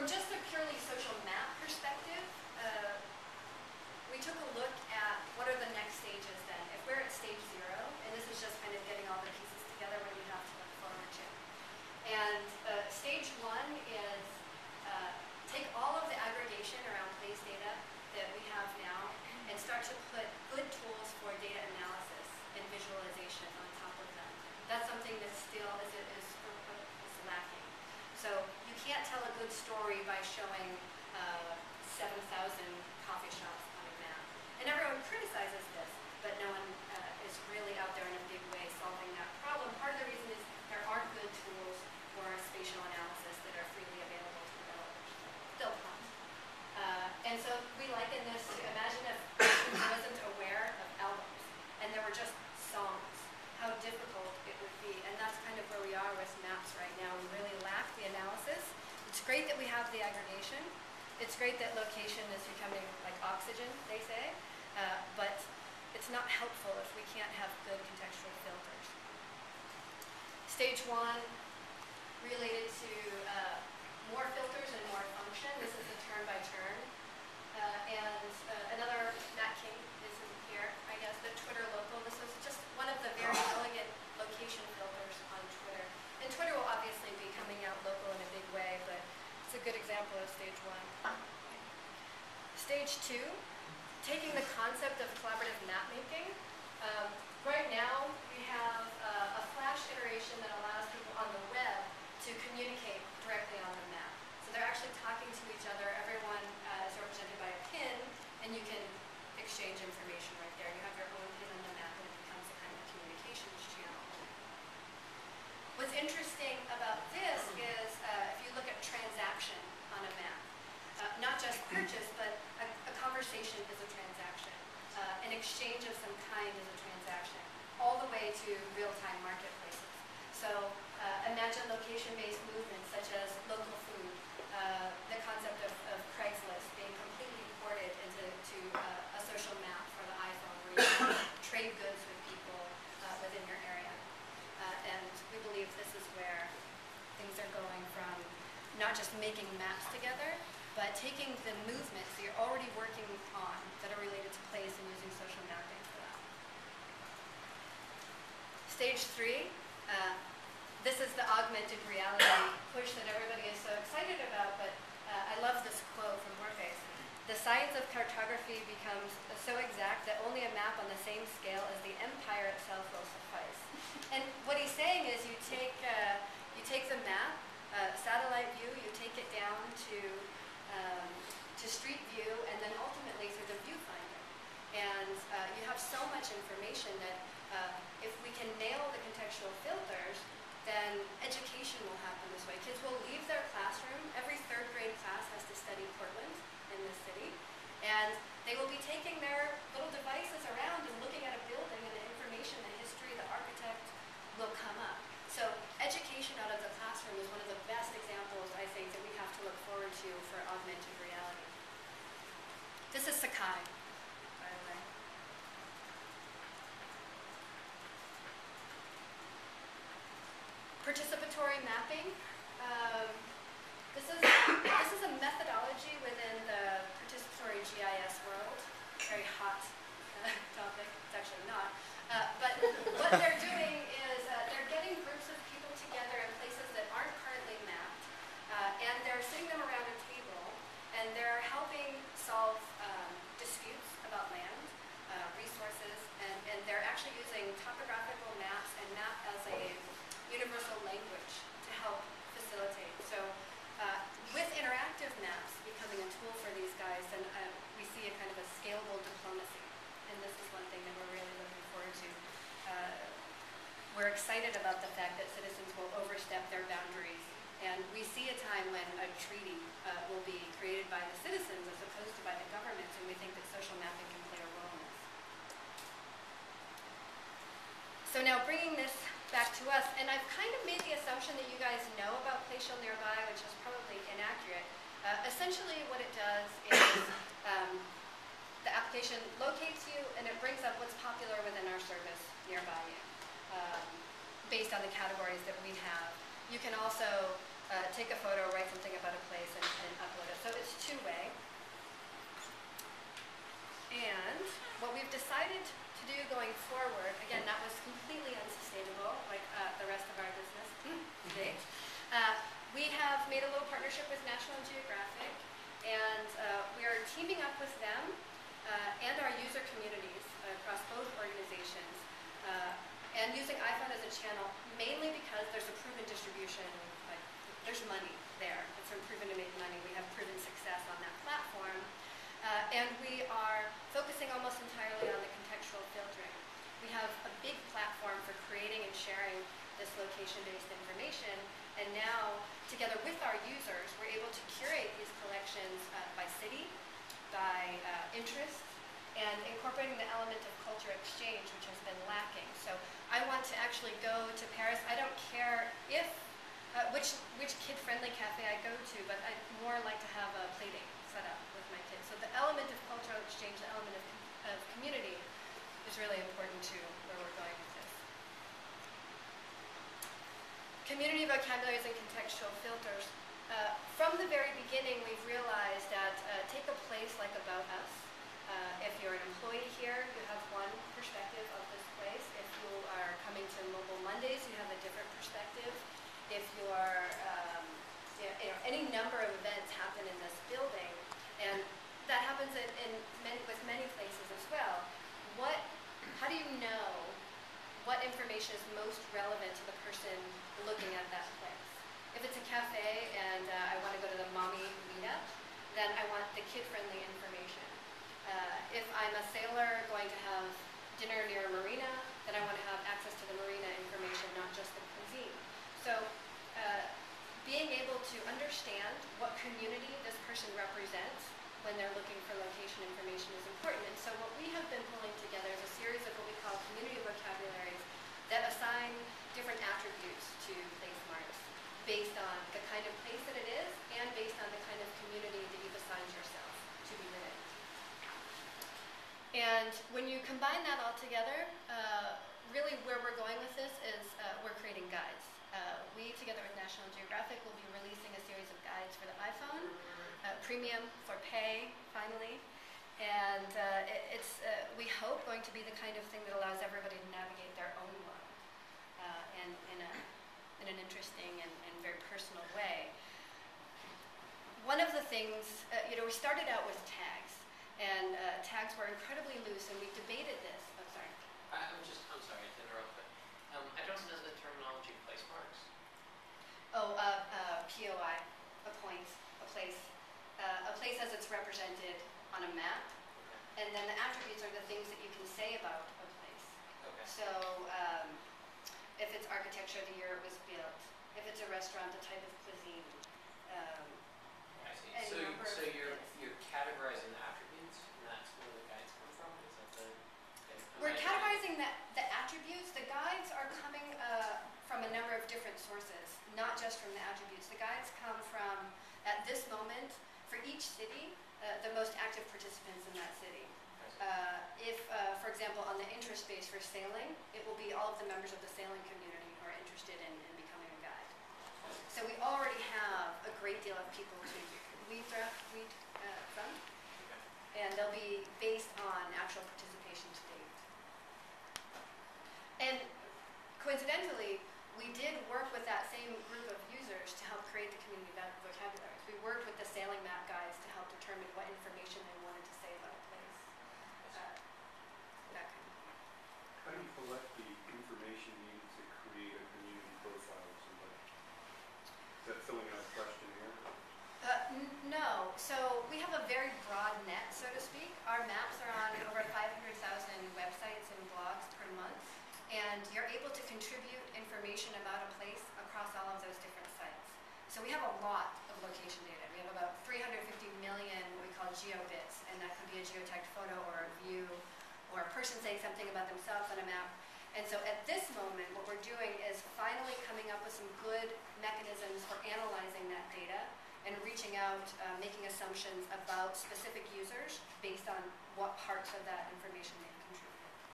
from just a purely social map perspective, we took a look at what are the next stages then. If we're at stage 0, and this is just kind of getting all the pieces together, what do you have to look forward to? And stage 1 is take all of the aggregation around place data that we have now and start to put good tools for data analysis and visualization on top of them. That's something that still is lacking. So you can't tell a good story by showing 7,000 coffee shops on a map. And everyone criticizes this, but no one is really out there in a big way solving that problem. Part of the reason is there aren't good tools for spatial analysis that are freely available to developers. They'll come. And so we liken this to, imagine if I wasn't aware of albums and there were just songs, how difficult it would be. And that's kind of where we are with maps right now. We really lack the analysis. It's great that we have the aggregation. It's great that location is becoming like oxygen, they say, but it's not helpful if we can't have good contextual filters. Stage 1, related to more filters and more function. This is the turn by turn. Another Matt King isn't here, I guess, but Twitter local. This was just one of the very elegant location filters on Twitter. And Twitter will obviously be coming out local in a big way, but it's a good example of stage 1. Stage 2, taking the concept of collaborative map making. Right now, we have a Flash iteration that allows people on the web to communicate directly on the map. So they're actually talking to each other. Everyone is represented by a pin, and you can exchange information right there. You have your own pin on the map, and it becomes a kind of communications channel. What's interesting about this is if you look at transaction on a map, not just purchase, but a conversation is a transaction. An exchange of some kind is a transaction, all the way to real-time marketplaces. So imagine location-based movements such as local food, the concept of Craigslist being completely ported into a social map for the iPhone where you can trade goods with people within your area. And we believe this is where things are going from not just making maps together, but taking the movements that you're already working on that are related to place and using social mapping for that. Stage 3, this is the augmented reality push that everybody is so excited about, but I love this quote from Morpheus. The science of cartography becomes so exact that only a map on the same scale as the empire itself will suffice. And what he's saying is you take the map, satellite view, you take it down to street view, and then ultimately through the viewfinder. And you have so much information that if we can nail the contextual filters, then education will happen this way. Kids will leave their classroom. Every 3rd grade class has to study Portland in this city. And they will be taking their little devices around and looking at a building, and the information, the history, the architect will come up. So education out of the classroom is one of the best examples, I think, that we have to look forward to for augmented reality. This is Sakai, by the way. Participatory mapping. This is a methodology within the participatory GIS world. Very hot topic. It's actually not. But what they're doing is they're getting groups of people together in places that aren't currently mapped, and they're sitting them around a table, and they're helping solve disputes about land, resources, and they're actually using topographical maps and map as a universal language to help facilitate. So with interactive maps becoming a tool for these guys, then we see a kind of a scalable diplomacy. And this is one thing that we're really looking forward to. We're excited about the fact that citizens will overstep their boundaries. And we see a time when a treaty will be created by the citizens as opposed to by the governments, and we think that social mapping can play a role in this. So now bringing this back to us, and I've kind of made the assumption that you guys know about Platial nearby, which is probably inaccurate. Essentially what it does is the application locates you, and it brings up what's popular within our service nearby you, based on the categories that we have. You can also take a photo, write something about a place, and upload it. So it's two-way. And what we've decided to do going forward, again, that was completely unsustainable, like the rest of our business today. We have made a little partnership with National Geographic, and we are teaming up with them and our user communities across both organizations, and using iPhone as a channel, mainly because there's a proven distribution, like there's money there. It's been proven to make money. We have proven success on that platform. And we are focusing almost entirely on the contextual filtering. We have a big platform for creating and sharing this location-based information, and now, together with our users, we're able to curate these collections by city, by interest, and incorporating the element of culture exchange, which has been lacking. So I want to actually go to Paris. I don't care if which kid-friendly cafe I go to, but I'd more like to have a plating set up with my kids. So the element of cultural exchange, the element of community, is really important to where we're going with this. Community vocabularies and contextual filters. From the very beginning, we've realized that take a place like About Us. If you're an employee here, you have one perspective of this place. If you are coming to Mobile Mondays, you have a different perspective. If you are, any number of events happen in this building, and that happens with many places as well. How do you know what information is most relevant to the person looking at that place? If it's a cafe and I want to go to the mommy meetup, then I want the kid-friendly information. If I'm a sailor going to have dinner near a marina, then I want to have access to the marina information, not just the cuisine. So being able to understand what community this person represents when they're looking for location information is important. And so what we have been pulling together is a series of what we call community vocabularies that assign different attributes to place marks based on the kind of place that it is and based on the kind of community that you've assigned yourself to be within. And when you combine that all together, really where we're going with this is we're creating guides. We, together with National Geographic, will be releasing a series of guides for the iPhone, premium for pay, finally. And it's, we hope, going to be the kind of thing that allows everybody to navigate their own world and in an interesting and very personal way. One of the things, we started out with tags, and tags were incredibly loose, and we debated this. I'm sorry. I'm sorry to interrupt, but I don't know the terminology place marks. Oh, POI, a point, a place as it's represented on a map, and then the attributes are the things that you can say about a place. Okay. So, if it's architecture, the year it was built. If it's a restaurant, the type of cuisine. I see. So you're categorizing the attributes, and that's where the guides come from? Is that the... We're categorizing the attributes. The guides are coming from a number of different sources, not just from the attributes. The guides come from, at this moment, for each city, the most active participants in that city. If, for example, on the interest base for sailing, it will be all of the members of the sailing community who are interested in becoming a guide. So we already have a great deal of people to weed from, and they'll be based on actual participation to date. And coincidentally, we did work with that same group of users to help create the community vocabularies. We worked with the sailing map guys to help determine what information they wanted to say about a place. That kind of thing. How do you collect the information needed to create a community profile of somebody? Is that filling out a questionnaire? No. So we have a very broad net, so to speak. Our maps are on over 500,000 websites and blogs per month. And you're able to contribute information about a place across all of those different sites. So we have a lot of location data. We have about 350 million what we call geobits, and that could be a geotagged photo or a view or a person saying something about themselves on a map. And so at this moment, what we're doing is finally coming up with some good mechanisms for analyzing that data and reaching out, making assumptions about specific users based on what parts of that information they